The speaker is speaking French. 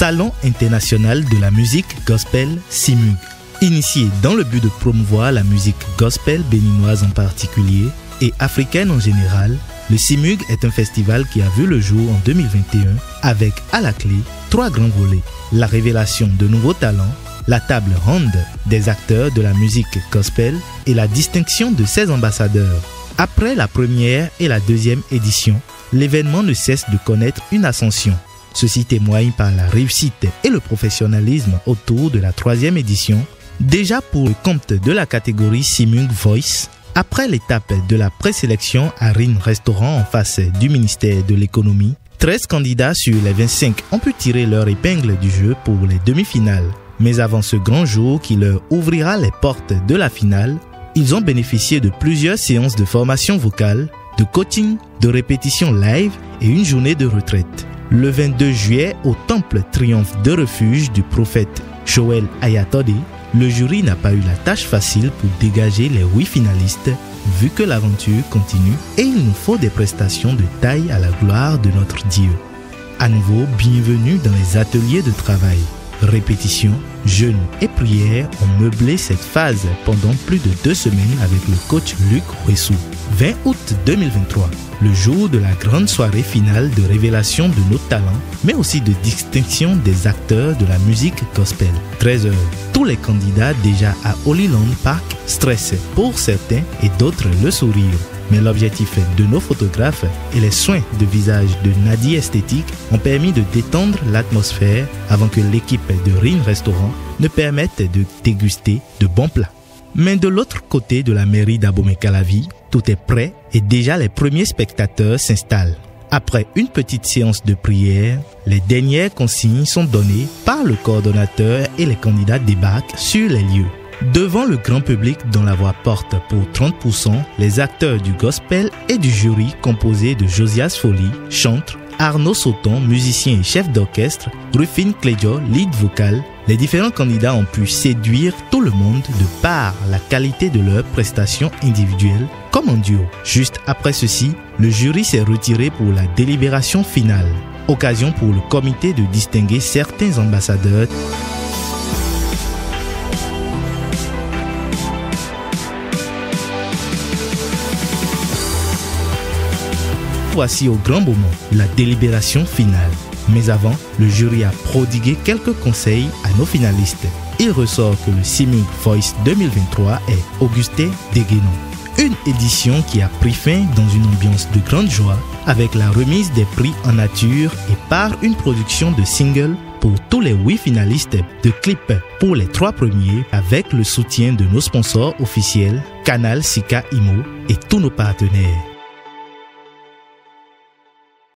Salon international de la musique gospel SIMUG. Initié dans le but de promouvoir la musique gospel béninoise en particulier et africaine en général, le SIMUG est un festival qui a vu le jour en 2021 avec à la clé 3 grands volets. La révélation de nouveaux talents, la table ronde des acteurs de la musique gospel et la distinction de 16 ambassadeurs. Après la première et la deuxième édition, l'événement ne cesse de connaître une ascension. Ceci témoigne par la réussite et le professionnalisme autour de la 3e édition. Déjà pour le compte de la catégorie SIMUG Voice, après l'étape de la présélection à Rin Restaurant en face du ministère de l'économie, 13 candidats sur les 25 ont pu tirer leur épingle du jeu pour les demi-finales. Mais avant ce grand jour qui leur ouvrira les portes de la finale, ils ont bénéficié de plusieurs séances de formation vocale, de coaching, de répétitions live et une journée de retraite. Le 22 juillet, au temple Triomphe de Refuge du prophète Joël Ayatollah, le jury n'a pas eu la tâche facile pour dégager les 8 finalistes, vu que l'aventure continue et il nous faut des prestations de taille à la gloire de notre Dieu. À nouveau, bienvenue dans les ateliers de travail. Répétition, jeûne et prière ont meublé cette phase pendant plus de 2 semaines avec le coach Luc Ouessou. 20 août 2023, le jour de la grande soirée finale de révélation de nos talents, mais aussi de distinction des acteurs de la musique gospel. 13h, tous les candidats déjà à Holyland Park stressent pour certains et d'autres le sourire. Mais l'objectif de nos photographes et les soins de visage de Nadi Esthétique ont permis de détendre l'atmosphère avant que l'équipe de Rin Restaurant ne permette de déguster de bons plats. Mais de l'autre côté de la mairie d'Abomey-Calavi, tout est prêt et déjà les premiers spectateurs s'installent. Après une petite séance de prière, les dernières consignes sont données par le coordonnateur et les candidats débarquent sur les lieux. Devant le grand public dont la voix porte pour 30%, les acteurs du gospel et du jury composé de Josias Folly, chantre, Arnaud Sauton, musicien et chef d'orchestre, Rufine Clédio, lead vocal, les différents candidats ont pu séduire tout le monde de par la qualité de leurs prestations individuelles comme en duo. Juste après ceci, le jury s'est retiré pour la délibération finale. Occasion pour le comité de distinguer certains ambassadeurs. Voici au grand moment la délibération finale. Mais avant, le jury a prodigué quelques conseils à nos finalistes. Il ressort que le SIMUG Voice 2023 est Augustin Deguénon. Une édition qui a pris fin dans une ambiance de grande joie avec la remise des prix en nature et par une production de singles pour tous les 8 finalistes, de clips pour les 3 premiers avec le soutien de nos sponsors officiels, Canal Sika Imo et tous nos partenaires.